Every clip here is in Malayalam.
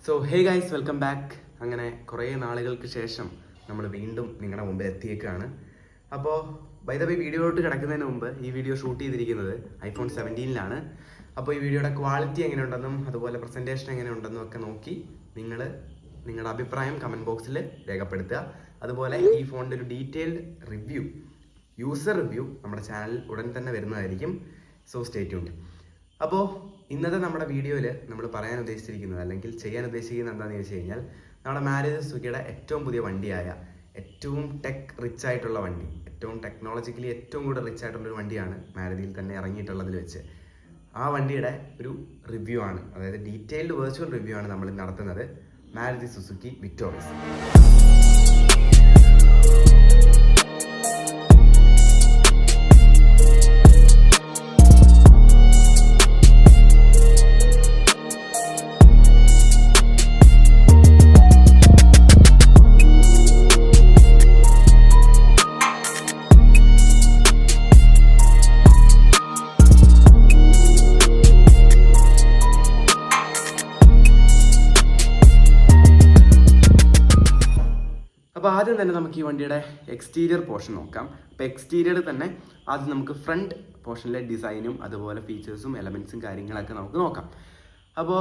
So hey guys, welcome back. അങ്ങനെ കുറേ നാളുകൾക്ക് ശേഷം നമ്മൾ വീണ്ടും നിങ്ങളുടെ മുമ്പിൽ എത്തിയേക്കാണ്. അപ്പോൾ ബൈ ദ വേ, വീഡിയോയിലോട്ട് കിടക്കുന്നതിന് മുമ്പ് ഈ വീഡിയോ ഷൂട്ട് ചെയ്തിരിക്കുന്നത് iPhone 17-ലാണ്. അപ്പോൾ ഈ വീഡിയോയുടെ ക്വാളിറ്റി എങ്ങനെയുണ്ടെന്നും അതുപോലെ പ്രസൻറ്റേഷൻ എങ്ങനെയുണ്ടെന്നും ഒക്കെ നോക്കി നിങ്ങൾ നിങ്ങളുടെ അഭിപ്രായം കമൻറ്റ് ബോക്സിൽ രേഖപ്പെടുത്തുക. അതുപോലെ ഈ ഫോണിൻ്റെ ഒരു ഡീറ്റെയിൽഡ് റിവ്യൂ, യൂസർ റിവ്യൂ നമ്മുടെ ചാനൽ ഉടൻ തന്നെ വരുന്നതായിരിക്കും. So stay tuned. അപ്പോൾ ഇന്നത്തെ നമ്മുടെ വീഡിയോയിൽ നമ്മൾ പറയാൻ ഉദ്ദേശിച്ചിരിക്കുന്നത് അല്ലെങ്കിൽ ചെയ്യാൻ ഉദ്ദേശിക്കുന്നത് എന്താണെന്ന് ചോദിച്ചു കഴിഞ്ഞാൽ, നമ്മുടെ മാരുതി സുസുക്കിയുടെ ഏറ്റവും പുതിയ വണ്ടിയായ, ഏറ്റവും ടെക് റിച്ച് ആയിട്ടുള്ള വണ്ടി, ഏറ്റവും ടെക്നോളജിക്കലി ഏറ്റവും കൂടുതൽ റിച്ച് ആയിട്ടുള്ളൊരു വണ്ടിയാണ് മാരുതിയിൽ തന്നെ ഇറങ്ങിയിട്ടുള്ളതിൽ വെച്ച്. ആ വണ്ടിയുടെ ഒരു റിവ്യൂ ആണ്, അതായത് ഡീറ്റെയിൽഡ് വെർച്വൽ റിവ്യൂ ആണ് നമ്മൾ നടത്തുന്നത്. Maruti Suzuki victorious. അപ്പോൾ ആദ്യം തന്നെ നമുക്ക് ഈ വണ്ടിയുടെ എക്സ്റ്റീരിയർ പോർഷൻ നോക്കാം. അപ്പോൾ എക്സ്റ്റീരിയർ തന്നെ ആദ്യം നമുക്ക് ഫ്രണ്ട് പോർഷനിലെ ഡിസൈനും അതുപോലെ ഫീച്ചേഴ്സും എലമെൻസും കാര്യങ്ങളൊക്കെ നമുക്ക് നോക്കാം. അപ്പോൾ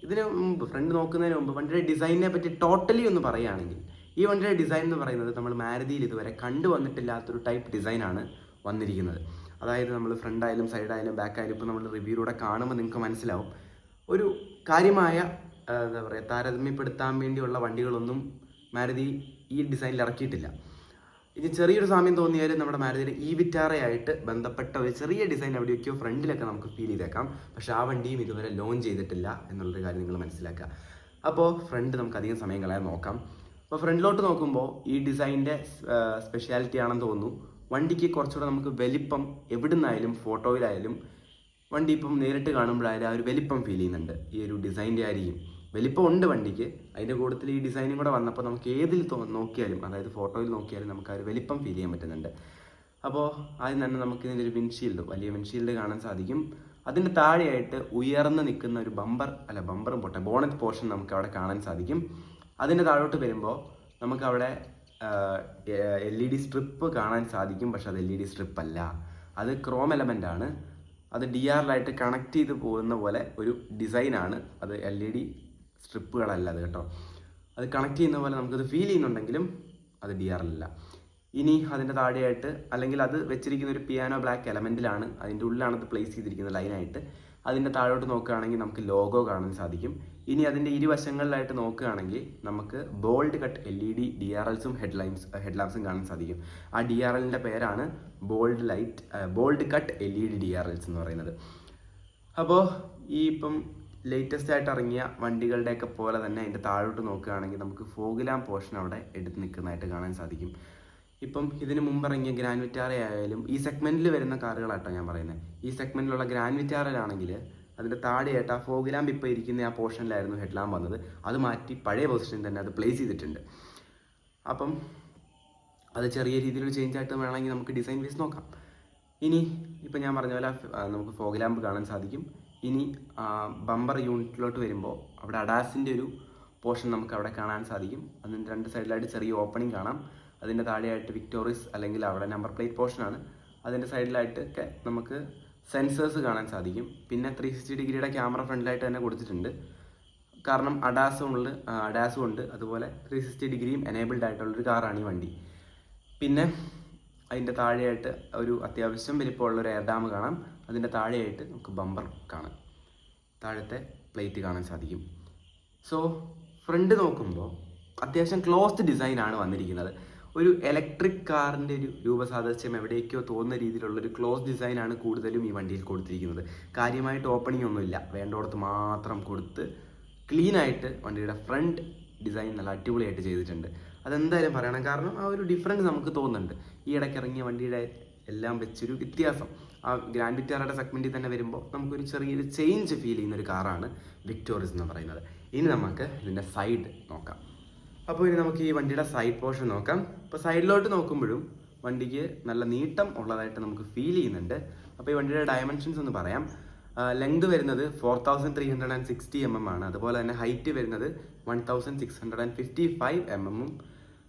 ഇതിന് മുമ്പ് ഫ്രണ്ട് നോക്കുന്നതിന് മുമ്പ് വണ്ടിയുടെ ഡിസൈനിനെ പറ്റി ടോട്ടലി ഒന്ന് പറയുകയാണെങ്കിൽ, ഈ വണ്ടിയുടെ ഡിസൈൻ എന്ന് പറയുന്നത് നമ്മൾ മാരുതിയിൽ ഇതുവരെ കണ്ടുവന്നിട്ടില്ലാത്തൊരു ടൈപ്പ് ഡിസൈനാണ് വന്നിരിക്കുന്നത്. അതായത് നമ്മൾ ഫ്രണ്ടായാലും സൈഡായാലും ബാക്കായാലും ഇപ്പോൾ നമ്മൾ റിവ്യൂയിലൂടെ കാണുമ്പോൾ നിങ്ങൾക്ക് മനസ്സിലാവും, ഒരു കാര്യമായ എന്താ പറയുക, താരതമ്യപ്പെടുത്താൻ വേണ്ടിയുള്ള വണ്ടികളൊന്നും മാരുതി ഈ ഡിസൈനിൽ ഇറക്കിയിട്ടില്ല. ഇനി ചെറിയൊരു സാമ്യം തോന്നിയാലും നമ്മുടെ മാരുതിയുടെ വിറ്റാറയായിട്ട് ബന്ധപ്പെട്ട ഒരു ചെറിയ ഡിസൈൻ എവിടെയൊക്കെയോ ഫ്രണ്ടിലൊക്കെ നമുക്ക് ഫീൽ ചെയ്തേക്കാം. പക്ഷെ ആ വണ്ടിയും ഇതുവരെ ലോഞ്ച് ചെയ്തിട്ടില്ല എന്നുള്ളൊരു കാര്യം നിങ്ങൾ മനസ്സിലാക്കുക. അപ്പോൾ ഫ്രണ്ട് നമുക്ക് അധികം സമയം കളയാൻ നോക്കാം. അപ്പോൾ ഫ്രണ്ടിലോട്ട് നോക്കുമ്പോൾ ഈ ഡിസൈനിൻ്റെ സ്പെഷ്യാലിറ്റി ആണെന്ന് തോന്നുന്നു. വണ്ടിക്ക് കുറച്ചുകൂടെ നമുക്ക് വലിപ്പം, എവിടുന്നായാലും ഫോട്ടോയിലായാലും വണ്ടി ഇപ്പം നേരിട്ട് കാണുമ്പോഴായാലും ആ ഒരു വലിപ്പം ഫീൽ ചെയ്യുന്നുണ്ട്. ഈ ഒരു ഡിസൈൻ്റെ ആയിരിക്കും, വലിപ്പം ഉണ്ട് വണ്ടിക്ക്. അതിൻ്റെ കൂട്ടത്തിൽ ഈ ഡിസൈനും കൂടെ വന്നപ്പോൾ നമുക്ക് ഏതിൽ നോക്കിയാലും, അതായത് ഫോട്ടോയിൽ നോക്കിയാലും നമുക്ക് ആ ഒരു വലിപ്പം ഫീൽ ചെയ്യാൻ പറ്റുന്നുണ്ട്. അപ്പോൾ ആദ്യം തന്നെ നമുക്ക് ഇതിൻ്റെ ഒരു വിൻഷീൽഡ്, വലിയ വിൻഷീൽഡ് കാണാൻ സാധിക്കും. അതിൻ്റെ താഴെയായിട്ട് ഉയർന്ന് നിൽക്കുന്ന ഒരു ബമ്പറും ബോണറ്റ് പോർഷൻ നമുക്ക് അവിടെ കാണാൻ സാധിക്കും. അതിൻ്റെ താഴോട്ട് വരുമ്പോൾ നമുക്ക് അവിടെ LED സ്ട്രിപ്പ് കാണാൻ സാധിക്കും. പക്ഷെ അത് LED സ്ട്രിപ്പ് അല്ല, അത് ക്രോം എലമെൻ്റ് ആണ്. അത് DRL-ആയിട്ട് കണക്ട് ചെയ്ത് പോകുന്ന പോലെ ഒരു ഡിസൈനാണ്. അത് LED സ്ട്രിപ്പുകളല്ല അത് കേട്ടോ. അത് കണക്ട് ചെയ്യുന്ന പോലെ നമുക്കത് ഫീൽ ചെയ്യുന്നുണ്ടെങ്കിലും അത് DRL അല്ല. ഇനി അതിൻ്റെ താഴെയായിട്ട്, അല്ലെങ്കിൽ അത് വെച്ചിരിക്കുന്ന ഒരു പിയാനോ ബ്ലാക്ക് എലമെൻറ്റിലാണ്, അതിൻ്റെ ഉള്ളിലാണ് അത് പ്ലേസ് ചെയ്തിരിക്കുന്നത് ലൈനായിട്ട്. അതിൻ്റെ താഴോട്ട് നോക്കുകയാണെങ്കിൽ നമുക്ക് ലോഗോ കാണാൻ സാധിക്കും. ഇനി അതിൻ്റെ ഇരുവശങ്ങളിലായിട്ട് നോക്കുകയാണെങ്കിൽ നമുക്ക് ബോൾഡ് കട്ട് LED DRLസും ഹെഡ്ലാമ്പ്സും കാണാൻ സാധിക്കും. ആ DRLൻ്റെ പേരാണ് ബോൾഡ് കട്ട് LED DRLs എന്ന് പറയുന്നത്. അപ്പോൾ ഈ ഇപ്പം ലേറ്റസ്റ്റ് ആയിട്ട് ഇറങ്ങിയ വണ്ടികളുടെയൊക്കെ പോലെ തന്നെ അതിൻ്റെ താഴോട്ട് നോക്കുകയാണെങ്കിൽ നമുക്ക് ഫോഗ് ലാമ്പ് പോർഷൻ അവിടെ എടുത്ത് നിൽക്കുന്നതായിട്ട് കാണാൻ സാധിക്കും. ഇപ്പം ഇതിന് മുമ്പ് ഇറങ്ങിയ ഗ്രാൻഡ് വിറ്റാറ ആയാലും ഈ സെഗ്മെൻറ്റിൽ വരുന്ന കാറുകളാട്ടോ ഞാൻ പറയുന്നത്. ഈ സെഗ്മെൻറ്റിലുള്ള ഗ്രാൻഡ് വിറ്റാറയിലാണെങ്കിൽ അതിൻ്റെ താഴെയായിട്ട് ആ ഫോഗ് ലാമ്പ് ഇപ്പോൾ ഇരിക്കുന്ന ആ പോർഷനിലായിരുന്നു ഹെഡ് ലാമ്പ് വന്നത്. അത് മാറ്റി പഴയ പൊസിഷനിൽ തന്നെ അത് പ്ലേസ് ചെയ്തിട്ടുണ്ട്. അപ്പം അത് ചെറിയ രീതിയിലൊരു ചേഞ്ച് ആയിട്ട് വേണമെങ്കിൽ നമുക്ക് ഡിസൈൻ വൈസ് നോക്കാം. ഇനി ഇപ്പം ഞാൻ പറഞ്ഞ പോലെ നമുക്ക് ഫോഗ് ലാമ്പ് കാണാൻ സാധിക്കും. ഇനി ബമ്പർ യൂണിറ്റിലോട്ട് വരുമ്പോൾ അവിടെ അഡാസിൻ്റെ ഒരു പോർഷൻ നമുക്ക് അവിടെ കാണാൻ സാധിക്കും. അതിൻ്റെ രണ്ട് സൈഡിലായിട്ട് ചെറിയ ഓപ്പണിംഗ് കാണാം. അതിൻ്റെ താഴെയായിട്ട് വിക്ടോറിയസ്, അല്ലെങ്കിൽ അവിടെ നമ്പർ പ്ലേറ്റ് പോർഷനാണ്. അതിൻ്റെ സൈഡിലായിട്ടൊക്കെ നമുക്ക് സെൻസേഴ്സ് കാണാൻ സാധിക്കും. പിന്നെ 360 ഡിഗ്രിയുടെ ക്യാമറ ഫ്രണ്ടിലായിട്ട് തന്നെ കൊടുത്തിട്ടുണ്ട്. കാരണം അഡാസും ഉണ്ട്. അതുപോലെ 360 ഡിഗ്രിയും എനേബിൾഡ് ആയിട്ടുള്ളൊരു കാറാണ് ഈ വണ്ടി. പിന്നെ അതിൻ്റെ താഴെയായിട്ട് ഒരു അത്യാവശ്യം വലിപ്പമുള്ളൊരു എയർ ഡാം കാണാം. അതിൻ്റെ താഴെയായിട്ട് നമുക്ക് ബമ്പർ കാണാം, താഴത്തെ പ്ലേറ്റ് കാണാൻ സാധിക്കും. സോ ഫ്രണ്ട് നോക്കുമ്പോൾ അത്യാവശ്യം ക്ലോസ്ഡ് ഡിസൈനാണ് വന്നിരിക്കുന്നത്. ഒരു ഇലക്ട്രിക് കാറിൻ്റെ ഒരു രൂപസാദൃശ്യം എവിടേക്കോ തോന്നുന്ന രീതിയിലുള്ളൊരു ക്ലോസ് ഡിസൈനാണ് കൂടുതലും ഈ വണ്ടിയിൽ കൊടുത്തിരിക്കുന്നത്. കാര്യമായിട്ട് ഓപ്പണിംഗ് ഒന്നുമില്ല, വേണ്ടോടത്ത് മാത്രം കൊടുത്ത് ക്ലീനായിട്ട് വണ്ടിയുടെ ഫ്രണ്ട് ഡിസൈൻ നല്ല അടിപൊളിയായിട്ട് ചെയ്തിട്ടുണ്ട്. അതെന്തായാലും പറയണം, കാരണം ആ ഒരു ഡിഫറൻസ് നമുക്ക് തോന്നുന്നുണ്ട്. ഈ ഇടയ്ക്ക് ഇറങ്ങിയ വണ്ടിയുടെ എല്ലാം വെച്ചൊരു വ്യത്യാസം ആ ഗ്രാൻഡ് വിറ്റാറയുടെ സെഗ്മെൻറ്റിൽ തന്നെ വരുമ്പോൾ നമുക്കൊരു ചെറിയൊരു ചേഞ്ച് ഫീൽ ചെയ്യുന്ന ഒരു കാറാണ് വിക്ടോറിയസ് എന്ന് പറയുന്നത്. ഇനി നമുക്ക് ഇതിൻ്റെ സൈഡ് നോക്കാം. അപ്പോൾ ഇനി നമുക്ക് ഈ വണ്ടിയുടെ സൈഡ് പോർഷൻ നോക്കാം. ഇപ്പോൾ സൈഡിലോട്ട് നോക്കുമ്പോഴും വണ്ടിക്ക് നല്ല നീട്ടം ഉള്ളതായിട്ട് നമുക്ക് ഫീൽ ചെയ്യുന്നുണ്ട്. അപ്പോൾ ഈ വണ്ടിയുടെ ഡയമെൻഷൻസ് ഒന്ന് പറയാം. ലെങ്ത് വരുന്നത് 4360 ആണ്. അതുപോലെ തന്നെ ഹൈറ്റ് വരുന്നത് 1655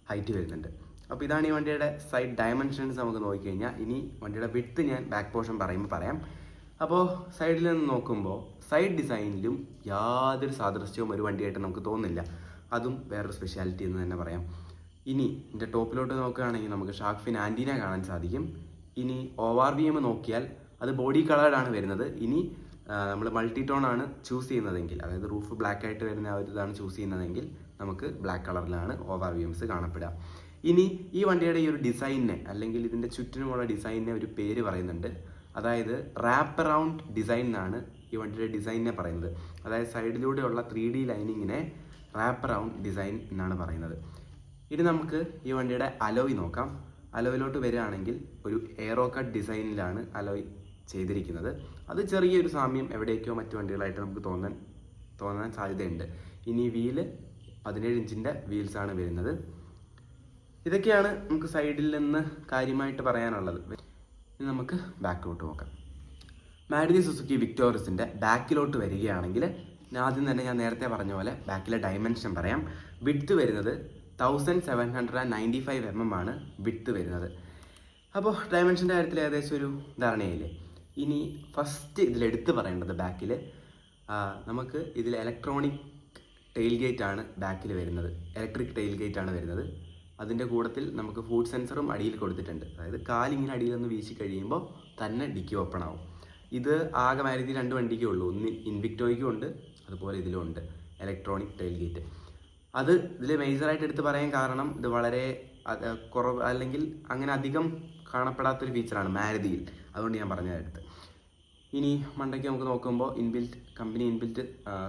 ഹൈറ്റ് വരുന്നുണ്ട്. അപ്പോൾ ഇതാണ് ഈ വണ്ടിയുടെ സൈഡ് ഡയമെൻഷൻസ് നമുക്ക് നോക്കിക്കഴിഞ്ഞാൽ. ഇനി വണ്ടിയുടെ വിഡ്ത്ത് ഞാൻ ബാക്ക് പോർഷൻ പറയുമ്പോൾ പറയാം. അപ്പോൾ സൈഡിൽ നിന്ന് നോക്കുമ്പോൾ സൈഡ് ഡിസൈനിലും യാതൊരു സാദൃശ്യവും ഒരു വണ്ടിയായിട്ട് നമുക്ക് തോന്നുന്നില്ല. അതും വേറൊരു സ്പെഷ്യാലിറ്റി എന്ന് തന്നെ പറയാം. ഇനി ഇതിൻ്റെ ടോപ്പിലോട്ട് നോക്കുകയാണെങ്കിൽ നമുക്ക് ഷാർക്ക് ഫിൻ ആൻറ്റീന കാണാൻ സാധിക്കും. ഇനി ORVM നോക്കിയാൽ അത് ബോഡി കളേർഡാണ് വരുന്നത്. ഇനി നമ്മൾ മൾട്ടി ടോൺ ആണ് ചൂസ് ചെയ്യുന്നതെങ്കിൽ, അതായത് റൂഫ് ബ്ലാക്ക് ആയിട്ട് വരുന്ന ആ ഒരു ഇതാണ് ചൂസ് ചെയ്യുന്നതെങ്കിൽ നമുക്ക് ബ്ലാക്ക് കളറിലാണ് ORVMs കാണപ്പെടുക. ഇനി ഈ വണ്ടിയുടെ ഈ ഒരു ഡിസൈനിനെ, അല്ലെങ്കിൽ ഇതിൻ്റെ ചുറ്റിനുമുള്ള ഡിസൈനിനെ ഒരു പേര് പറയുന്നുണ്ട്. അതായത് റാപ്പ് അറൗണ്ട് ഡിസൈൻ എന്നാണ് ഈ വണ്ടിയുടെ ഡിസൈനിനെ പറയുന്നത്. അതായത് സൈഡിലൂടെയുള്ള 3D ലൈനിങ്ങിനെ റാപ്പ് അറൗണ്ട് ഡിസൈൻ എന്നാണ് പറയുന്നത്. ഇനി നമുക്ക് ഈ വണ്ടിയുടെ അലോയ് നോക്കാം. അലോയിലോട്ട് വരികയാണെങ്കിൽ ഒരു എയറോ കട്ട് ഡിസൈനിലാണ് അലോയ് ചെയ്തിരിക്കുന്നത്. അത് ചെറിയൊരു സാമ്യം എവിടേക്കോ മറ്റു വണ്ടികളായിട്ട് നമുക്ക് തോന്നാൻ സാധ്യതയുണ്ട്. ഇനി വീല് 17 ഇഞ്ചിൻ്റെ വീൽസാണ് വരുന്നത്. ഇതൊക്കെയാണ് നമുക്ക് സൈഡിൽ നിന്ന് കാര്യമായിട്ട് പറയാനുള്ളത്. ഇനി നമുക്ക് ബാക്കിലോട്ട് നോക്കാം. മാരുതി സുസുക്കി വിക്ടോറിയസിൻ്റെ ബാക്കിലോട്ട് വരികയാണെങ്കിൽ ആദ്യം തന്നെ ഞാൻ നേരത്തെ പറഞ്ഞ പോലെ ബാക്കിലെ ഡയമെൻഷൻ പറയാം. വിഡ്ത്ത് വരുന്നത് 1795 ആണ് വിഡ്ത്ത് വരുന്നത്. അപ്പോൾ ഡയമെൻഷൻ്റെ കാര്യത്തിൽ ഏകദേശം ഒരു ധാരണയില്ലേ. ഇനി ഫസ്റ്റ് ഇതിലെടുത്ത് പറയേണ്ടത് ബാക്കിൽ നമുക്ക് ഇതിൽ ഇലക്ട്രോണിക് ടെയിൽ ഗേറ്റ് ആണ് ബാക്കിൽ വരുന്നത്. ഇലക്ട്രിക് ടെയിൽ ഗേറ്റ് ആണ് വരുന്നത്. അതിൻ്റെ കൂട്ടത്തിൽ നമുക്ക് ഫുഡ് സെൻസറും അടിയിൽ കൊടുത്തിട്ടുണ്ട്. അതായത് കാലിങ്ങനെ അടിയിലൊന്ന് വീശി കഴിയുമ്പോൾ തന്നെ ഡിക്കി ഓപ്പൺ ആവും. ഇത് ആകെ മാരുതി 2 വണ്ടിക്കേ ഉള്ളൂ. ഒന്ന് ഇൻവിക്ടോയ്ക്കും ഉണ്ട്, അതുപോലെ ഇതിലും ഉണ്ട് ഇലക്ട്രോണിക് ടെയിൽ ഗേറ്റ്. അത് ഇതിൽ മേജറായിട്ട് എടുത്ത് പറയാൻ കാരണം ഇത് വളരെ കുറവ്, അല്ലെങ്കിൽ അങ്ങനെ അധികം കാണപ്പെടാത്തൊരു ഫീച്ചറാണ് മാരുതിയിൽ. അതുകൊണ്ട് ഞാൻ പറഞ്ഞതെടുത്ത്. ഇനി മണ്ടയ്ക്ക് നമുക്ക് നോക്കുമ്പോൾ കമ്പനി ഇൻബിൽറ്റ്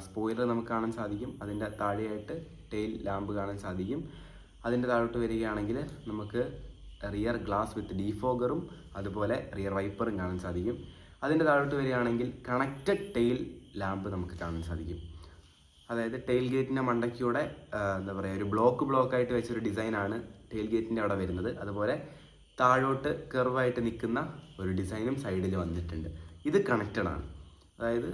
സ്പോയിലർ നമുക്ക് കാണാൻ സാധിക്കും. അതിൻ്റെ താഴെയായിട്ട് ടെയിൽ ലാമ്പ് കാണാൻ സാധിക്കും. അതിൻ്റെ താഴോട്ട് വരികയാണെങ്കിൽ നമുക്ക് റിയർ ഗ്ലാസ് വിത്ത് ഡീഫോഗറും അതുപോലെ റിയർ വൈപ്പറും കാണാൻ സാധിക്കും. അതിൻ്റെ താഴോട്ട് വരികയാണെങ്കിൽ കണക്റ്റഡ് ടെയിൽ ലാമ്പ് നമുക്ക് കാണാൻ സാധിക്കും. അതായത് ടെയിൽ ഗേറ്റിൻ്റെ മണ്ടയ്ക്കൂടെ എന്താ പറയുക, ഒരു ബ്ലോക്കായിട്ട് വെച്ചൊരു ഡിസൈനാണ് ടെയിൽ ഗേറ്റിൻ്റെ അവിടെ വരുന്നത്. അതുപോലെ താഴോട്ട് കർവായിട്ട് നിൽക്കുന്ന ഒരു ഡിസൈനും സൈഡിൽ വന്നിട്ടുണ്ട്. ഇത് കണക്റ്റഡ് ആണ്. അതായത്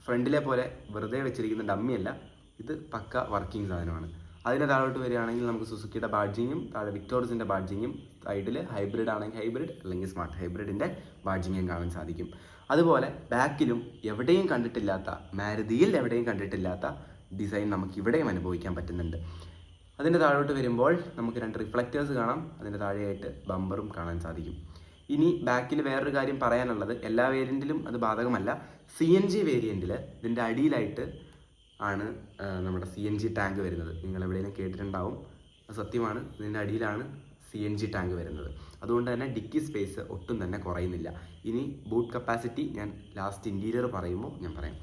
ഫ്രണ്ടിലെ പോലെ വെറുതെ വെച്ചിരിക്കുന്ന ഡമ്മിയല്ല, ഇത് പക്ക വർക്കിംഗ് സാധനമാണ്. അതിൻ്റെ താഴോട്ട് വരികയാണെങ്കിൽ നമുക്ക് സുസുക്കിയുടെ ബാഡ്ജിങ്ങും താഴെ വിക്ടോറിയസിൻ്റെ ബാഡ്ജിങ്ങും, സൈഡിൽ ഹൈബ്രിഡ് ആണെങ്കിൽ ഹൈബ്രിഡ് അല്ലെങ്കിൽ സ്മാർട്ട് ഹൈബ്രിഡിൻ്റെ ബാഡ്ജിങ്ങും കാണാൻ സാധിക്കും. അതുപോലെ ബാക്കിലും മാരുതിയിൽ എവിടെയും കണ്ടിട്ടില്ലാത്ത ഡിസൈൻ നമുക്ക് ഇവിടെയും അനുഭവിക്കാൻ പറ്റുന്നുണ്ട്. അതിൻ്റെ താഴോട്ട് വരുമ്പോൾ നമുക്ക് 2 റിഫ്ലക്റ്റേഴ്സ് കാണാം. അതിൻ്റെ താഴെയായിട്ട് ബമ്പറും കാണാൻ സാധിക്കും. ഇനി ബാക്കിൽ വേറൊരു കാര്യം പറയാനുള്ളത്, എല്ലാ വേരിയൻറ്റിലും അത് ബാധകമല്ല. CNG വേരിയൻറ്റിൽ ഇതിൻ്റെ അടിയിലായിട്ട് ആണ് നമ്മുടെ CNG ടാങ്ക് വരുന്നത്. നിങ്ങൾ എവിടെയെങ്കിലും കേട്ടിട്ടുണ്ടാവും, അത് സത്യമാണ്. ഇതിൻ്റെ അടിയിലാണ് CNG ടാങ്ക് വരുന്നത്. അതുകൊണ്ട് തന്നെ ഡിക്കി സ്പേസ് ഒട്ടും തന്നെ കുറയുന്നില്ല. ഇനി ബൂട്ട് കപ്പാസിറ്റി ഞാൻ ലാസ്റ്റ് ഇൻറ്റീരിയർ പറയുമ്പോൾ ഞാൻ പറയാം.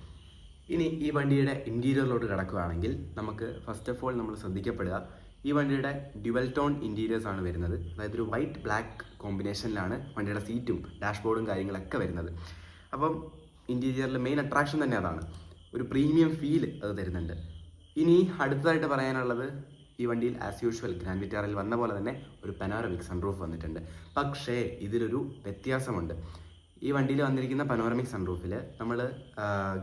ഇനി ഈ വണ്ടിയുടെ ഇൻറ്റീരിയറിലോട്ട് കിടക്കുകയാണെങ്കിൽ നമുക്ക് ഫസ്റ്റ് ഓഫ് ഓൾ നമ്മൾ ശ്രദ്ധിക്കപ്പെടുക, ഈ വണ്ടിയുടെ ഡ്യുവൽ ടോൺ ഇൻറ്റീരിയേഴ്സ് ആണ് വരുന്നത്. അതായത് ഒരു വൈറ്റ് ബ്ലാക്ക് കോമ്പിനേഷനിലാണ് വണ്ടിയുടെ സീറ്റും ഡാഷ്ബോർഡും കാര്യങ്ങളൊക്കെ വരുന്നത്. അപ്പം ഇൻറ്റീരിയറിൽ മെയിൻ അട്രാക്ഷൻ തന്നെ അതാണ്. ഒരു പ്രീമിയം ഫീൽ അത് തരുന്നുണ്ട്. ഇനി അടുത്തതായിട്ട് പറയാനുള്ളത്, ഈ വണ്ടിയിൽ ആസ് യൂഷ്വൽ ഗ്രാൻഡ് വിറ്റാറിൽ വന്ന പോലെ തന്നെ ഒരു പനോറമിക് സൺറൂഫ് വന്നിട്ടുണ്ട്. പക്ഷേ ഇതിലൊരു വ്യത്യാസമുണ്ട്. ഈ വണ്ടിയിൽ വന്നിരിക്കുന്ന പനോറമിക് സൺറൂഫിൽ നമ്മൾ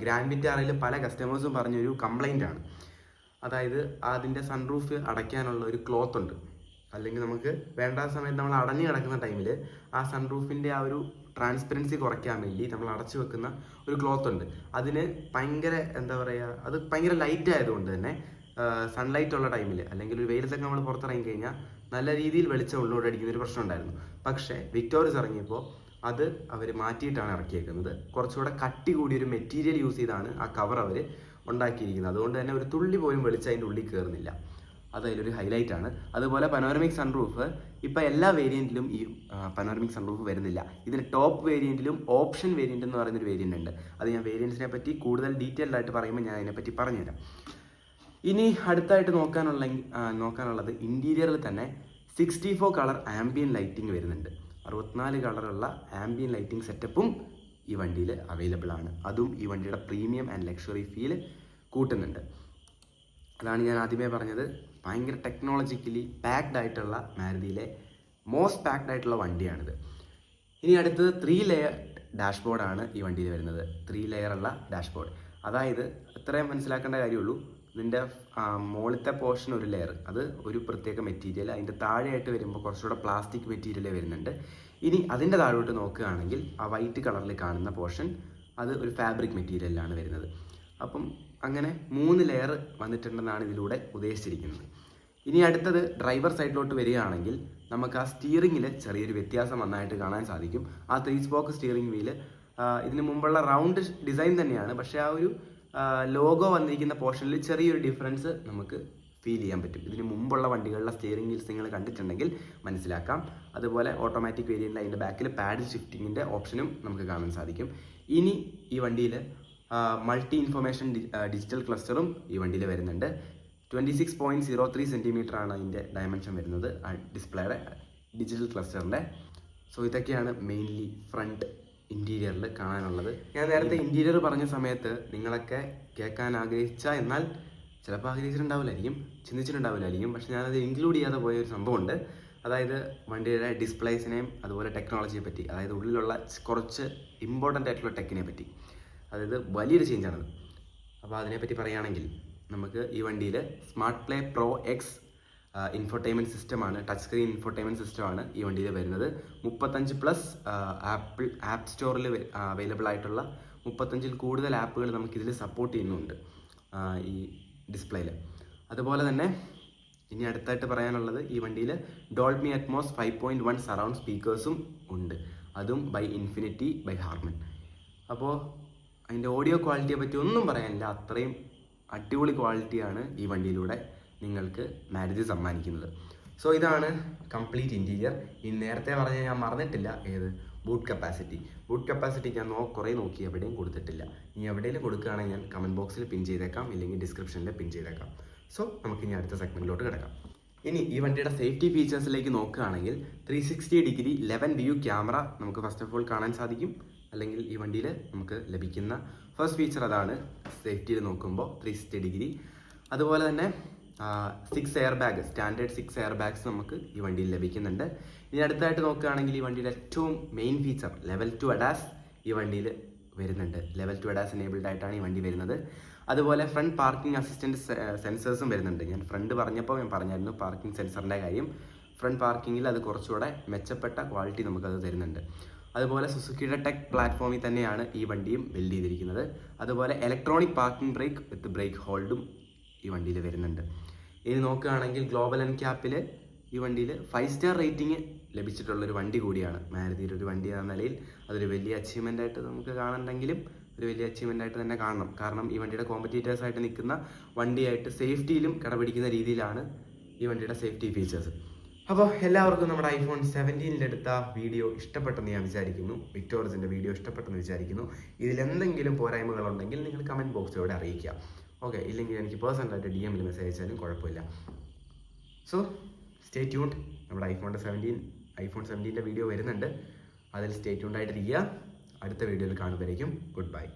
ഗ്രാൻഡ് വിറ്റാറിൽ പല കസ്റ്റമേഴ്സും പറഞ്ഞൊരു കംപ്ലൈൻ്റ് ആണ്. അതായത് അതിൻ്റെ സൺറൂഫ് അടയ്ക്കാനുള്ള ഒരു ക്ലോത്ത് ഉണ്ട്. അല്ലെങ്കിൽ നമുക്ക് വേണ്ട സമയത്ത് നമ്മൾ അടഞ്ഞു കിടക്കുന്ന ടൈമിൽ ആ സൺറൂഫിൻ്റെ ആ ഒരു ട്രാൻസ്പെറൻസി കുറയ്ക്കാൻ വേണ്ടി നമ്മൾ അടച്ചു വെക്കുന്ന ഒരു ക്ലോത്ത് ഉണ്ട്. അതിന് ഭയങ്കര എന്താ പറയുക, അത് ഭയങ്കര ലൈറ്റ് ആയതുകൊണ്ട് തന്നെ സൺലൈറ്റ് ഉള്ള ടൈമിൽ അല്ലെങ്കിൽ ഒരു വെയിലത്തൊക്കെ നമ്മൾ പുറത്തിറങ്ങി കഴിഞ്ഞാൽ നല്ല രീതിയിൽ വെളിച്ചം ഉള്ളോട് അടിക്കുന്ന ഒരു പ്രശ്നം ഉണ്ടായിരുന്നു. പക്ഷേ വിക്ടോറിയസ് ഇറങ്ങിയപ്പോൾ അത് അവർ മാറ്റിയിട്ടാണ് ഇറക്കിയേക്കുന്നത്. കുറച്ചുകൂടെ കട്ടി കൂടിയൊരു മെറ്റീരിയൽ യൂസ് ചെയ്താണ് ആ കവർ അവർ ഉണ്ടാക്കിയിരിക്കുന്നത്. അതുകൊണ്ട് തന്നെ ഒരു തുള്ളി പോലും വെളിച്ചം അതിൻ്റെ ഉള്ളിൽ കയറുന്നില്ല. അത് അതിലൊരു ഹൈലൈറ്റ് ആണ്. അതുപോലെ പനോറമിക് സൺറൂഫ് ഇപ്പോൾ എല്ലാ വേരിയൻറ്റിലും ഈ പനോറമിക് സൺറൂഫ് വരുന്നില്ല. ഇതിന് ടോപ്പ് വേരിയൻറ്റിലും ഓപ്ഷൻ വേരിയൻ്റ് എന്ന് പറയുന്നൊരു വേരിയൻ്റ് ഉണ്ട്. അത് ഞാൻ വേരിയൻസിനെ പറ്റി കൂടുതൽ ഡീറ്റെയിൽഡ് ആയിട്ട് പറയുമ്പോൾ ഞാൻ അതിനെപ്പറ്റി പറഞ്ഞുതരാം. ഇനി അടുത്തായിട്ട് നോക്കാനുള്ളത് ഇൻറ്റീരിയറിൽ തന്നെ 64 കളർ ആംബിയൻ ലൈറ്റിംഗ് വരുന്നുണ്ട്. 64 കളറുള്ള ആംബിയൻ ലൈറ്റിംഗ് സെറ്റപ്പും ഈ വണ്ടിയിൽ അവൈലബിൾ ആണ്. അതും ഈ വണ്ടിയുടെ പ്രീമിയം ആൻഡ് ലക്ഷറി ഫീൽ കൂട്ടുന്നുണ്ട്. അതാണ് ഞാൻ ആദ്യമേ പറഞ്ഞത്, ഭയങ്കര ടെക്നോളജിക്കലി പാക്ഡ് ആയിട്ടുള്ള മാരുതിയിലെ മോസ്റ്റ് പാക്ഡ് ആയിട്ടുള്ള വണ്ടിയാണിത്. ഇനി അടുത്തത് 3 ലെയർ ഡാഷ്ബോർഡാണ് ഈ വണ്ടിയിൽ വരുന്നത്. 3 ലെയറുള്ള ഡാഷ്ബോർഡ്. അതായത് ഇത്രയും മനസ്സിലാക്കേണ്ട കാര്യമുള്ളൂ. ഇതിൻ്റെ മുകളിലത്തെ പോർഷൻ ഒരു ലെയർ, അത് ഒരു പ്രത്യേക മെറ്റീരിയൽ. അതിൻ്റെ താഴെയായിട്ട് വരുമ്പോൾ കുറച്ചുകൂടെ പ്ലാസ്റ്റിക് മെറ്റീരിയൽ വരുന്നുണ്ട്. ഇനി അതിൻ്റെ താഴോട്ട് നോക്കുകയാണെങ്കിൽ ആ വൈറ്റ് കളറിൽ കാണുന്ന പോർഷൻ അത് ഒരു ഫാബ്രിക് മെറ്റീരിയലിലാണ് വരുന്നത്. അപ്പം അങ്ങനെ 3 ലെയർ വന്നിട്ടുണ്ടെന്നാണ് ഇതിലൂടെ ഉദ്ദേശിച്ചിരിക്കുന്നത്. ഇനി അടുത്തത് ഡ്രൈവർ സൈഡിലോട്ട് വരികയാണെങ്കിൽ നമുക്ക് ആ സ്റ്റിയറിങ്ങിൽ ചെറിയൊരു വ്യത്യാസം നന്നായിട്ട് കാണാൻ സാധിക്കും. ആ 3 സ്പോക്ക് സ്റ്റിയറിംഗ് വീല് ഇതിന് മുമ്പുള്ള റൗണ്ട് ഡിസൈൻ തന്നെയാണ്, പക്ഷേ ആ ഒരു ലോഗോ വന്നിരിക്കുന്ന പോർഷനിൽ ചെറിയൊരു ഡിഫറൻസ് നമുക്ക് ഫീൽ ചെയ്യാൻ പറ്റും. ഇതിന് മുമ്പുള്ള വണ്ടികളിലെ സ്റ്റിയറിംഗ് വീൽസ് നിങ്ങൾ കണ്ടിട്ടുണ്ടെങ്കിൽ മനസ്സിലാക്കാം. അതുപോലെ ഓട്ടോമാറ്റിക് വേരിയൻ്റിൽ അതിൻ്റെ ബാക്കിൽ പാഡ് ഷിഫ്റ്റിങ്ങിൻ്റെ ഓപ്ഷനും നമുക്ക് കാണാൻ സാധിക്കും. ഇനി ഈ വണ്ടിയിൽ മൾട്ടി ഇൻഫർമേഷൻ ഡിജിറ്റൽ ക്ലസ്റ്ററും ഈ വണ്ടിയിൽ വരുന്നുണ്ട്. 26.03 സെൻറ്റിമീറ്ററാണ് അതിൻ്റെ ഡയമെൻഷൻ വരുന്നത് ഡിസ്പ്ലേയുടെ ഡിജിറ്റൽ ക്ലസ്റ്ററിൻ്റെ. സോ ഇതൊക്കെയാണ് മെയിൻലി ഫ്രണ്ട് ഇൻറ്റീരിയറിൽ കാണാനുള്ളത്. ഞാൻ നേരത്തെ ഇൻറ്റീരിയർ പറഞ്ഞ സമയത്ത് നിങ്ങളൊക്കെ കേൾക്കാൻ എന്നാൽ ചിലപ്പോൾ ആഗ്രഹിച്ചിട്ടുണ്ടാവില്ലായിരിക്കും, ചിന്തിച്ചിട്ടുണ്ടാവില്ലായിരിക്കും. പക്ഷെ ഞാനത് ഇൻക്ലൂഡ് ചെയ്യാതെ പോയൊരു സംഭവമുണ്ട്. അതായത് വണ്ടിയുടെ ഡിസ്പ്ലേസിനെയും അതുപോലെ ടെക്നോളജിയെ പറ്റി, അതായത് ഉള്ളിലുള്ള കുറച്ച് ഇമ്പോർട്ടൻ്റ് ആയിട്ടുള്ള ടെക്കിനെ പറ്റി. അതായത് വലിയൊരു ചേഞ്ചാണത്. അപ്പോൾ അതിനെപ്പറ്റി പറയുകയാണെങ്കിൽ നമുക്ക് ഈ വണ്ടിയിൽ smart play pro X infotainment സിസ്റ്റമാണ്, ടച്ച് സ്ക്രീൻ ഇൻഫോർടൈൻമെൻറ്റ് സിസ്റ്റമാണ് ഈ വണ്ടിയിൽ വരുന്നത്. 35+ ആപ്പ് സ്റ്റോറിൽ അവൈലബിൾ ആയിട്ടുള്ള 35-ൽ കൂടുതൽ ആപ്പുകൾ നമുക്കിതിൽ സപ്പോർട്ട് ചെയ്യുന്നുണ്ട് ഈ ഡിസ്പ്ലേയിൽ. അതുപോലെ തന്നെ ഇനി അടുത്തായിട്ട് പറയാനുള്ളത് ഈ വണ്ടിയിൽ ഡോൾബി അറ്റ്മോസ് 5.1 സറൗണ്ട് സ്പീക്കേഴ്സും ഉണ്ട്, അതും ബൈ ഇൻഫിനിറ്റി ബൈ ഹാർമൻ. അപ്പോൾ അതിൻ്റെ ഓഡിയോ ക്വാളിറ്റിയെ പറ്റി ഒന്നും പറയാനില്ല, അത്രയും അടിപൊളി ക്വാളിറ്റിയാണ് ഈ വണ്ടിയിലൂടെ നിങ്ങൾക്ക് മാരുതി സമ്മാനിക്കുന്നത്. സോ ഇതാണ് കംപ്ലീറ്റ് ഇൻറ്റീരിയർ. ഈ നേരത്തെ പറഞ്ഞ ഞാൻ മറന്നിട്ടില്ല, ബൂട്ട് കപ്പാസിറ്റി ഞാൻ കുറേ നോക്കി, എവിടെയും കൊടുത്തിട്ടില്ല. ഇനി എവിടെയെങ്കിലും കൊടുക്കുകയാണെങ്കിൽ ഞാൻ കമൻറ്റ് ബോക്സിൽ പിൻ ചെയ്തേക്കാം, ഇല്ലെങ്കിൽ ഡിസ്ക്രിപ്ഷനിൽ പിൻ ചെയ്തേക്കാം. സോ നമുക്കിനി അടുത്ത സെഗ്മെൻറ്റിലോട്ട് കിടക്കാം. ഇനി ഈ വണ്ടിയുടെ സേഫ്റ്റി ഫീച്ചേഴ്സിലേക്ക് നോക്കുകയാണെങ്കിൽ 360 ഡിഗ്രി 11 വ്യൂ ക്യാമറ നമുക്ക് ഫസ്റ്റ് ഓഫ് ഓൾ കാണാൻ സാധിക്കും. അല്ലെങ്കിൽ ഈ വണ്ടിയിൽ നമുക്ക് ലഭിക്കുന്ന ഫസ്റ്റ് ഫീച്ചർ അതാണ്, സേഫ്റ്റിയിൽ നോക്കുമ്പോൾ 360 ഡിഗ്രി. അതുപോലെ തന്നെ 6 air bag, standard 6 air bags നമുക്ക് ഈ വണ്ടിയിൽ ലഭിക്കുന്നുണ്ട്. ഇനി അടുത്തായിട്ട് നോക്കുകയാണെങ്കിൽ ഈ വണ്ടിയുടെ ഏറ്റവും മെയിൻ ഫീച്ചർ ലെവൽ 2 ADAS ഈ വണ്ടിയിൽ വരുന്നുണ്ട്. ലെവൽ 2 ADAS എനേബിൾഡ് ആയിട്ടാണ് ഈ വണ്ടി വരുന്നത്. അതുപോലെ ഫ്രണ്ട് പാർക്കിംഗ് അസിസ്റ്റൻറ്റ് സെൻസേഴ്സും വരുന്നുണ്ട്. ഞാൻ ഫ്രണ്ട് പറഞ്ഞപ്പോൾ ഞാൻ പറഞ്ഞായിരുന്നു പാർക്കിംഗ് സെൻസറിൻ്റെ കാര്യം. ഫ്രണ്ട് പാർക്കിങ്ങിൽ അത് കുറച്ചുകൂടെ മെച്ചപ്പെട്ട ക്വാളിറ്റി നമുക്കത് തരുന്നുണ്ട്. അതുപോലെ സുസുക്കിയുടെ ടെക് പ്ലാറ്റ്ഫോമിൽ തന്നെയാണ് ഈ വണ്ടിയും ബിൽഡ് ചെയ്തിരിക്കുന്നത്. അതുപോലെ ഇലക്ട്രോണിക് പാർക്കിംഗ് ബ്രേക്ക് വിത്ത് ബ്രേക്ക് ഹോൾഡും ഈ വണ്ടിയിൽ വരുന്നുണ്ട്. ഇനി നോക്കുകയാണെങ്കിൽ ഗ്ലോബൽ എൻക്യാപ്പിൽ ഈ വണ്ടിയിൽ 5 സ്റ്റാർ റേറ്റിംഗ് ലഭിച്ചിട്ടുള്ളൊരു വണ്ടി കൂടിയാണ്. മാരുതിയുടെ ഒരു വണ്ടി എന്ന നിലയിൽ അതൊരു വലിയ അച്ചീവ്മെൻ്റ് ആയിട്ട് നമുക്ക് കാണുന്നുണ്ടെങ്കിലും ഒരു വലിയ അച്ചീവ്മെൻ്റ് ആയിട്ട് തന്നെ കാണണം. കാരണം ഈ വണ്ടിയുടെ കോമ്പറ്റീറ്റേഴ്സായിട്ട് നിൽക്കുന്ന വണ്ടിയായിട്ട് സേഫ്റ്റിയിലും കിടപിടിക്കുന്ന രീതിയിലാണ് ഈ വണ്ടിയുടെ സേഫ്റ്റി ഫീച്ചേഴ്സ്. അപ്പോൾ എല്ലാവർക്കും നമ്മുടെ iPhone 17 എടുത്ത വീഡിയോ ഇഷ്ടപ്പെട്ടെന്ന് ഞാൻ വിചാരിക്കുന്നു. വിക്ടോറിയസിൻ്റെ വീഡിയോ ഇഷ്ടപ്പെട്ടെന്ന് വിചാരിക്കുന്നു. ഇതിലെന്തെങ്കിലും പോരായ്മകളുണ്ടെങ്കിൽ നിങ്ങൾ കമൻറ്റ് ബോക്സിലൂടെ അറിയിക്കുക. ഓക്കെ, ഇല്ലെങ്കിൽ എനിക്ക് പേഴ്സണലായിട്ട് DM മെസ്സേജ് അയച്ചാലും കുഴപ്പമില്ല. So stay tuned. നമ്മുടെ iPhone 17 വീഡിയോ വരുന്നുണ്ട്, അതിൽ സ്റ്റേ ട്യൂൺഡ് ആയിട്ടിരിക്കുക. അടുത്ത വീഡിയോയിൽ കാണുമ്പോഴേക്കും ഗുഡ് ബൈ.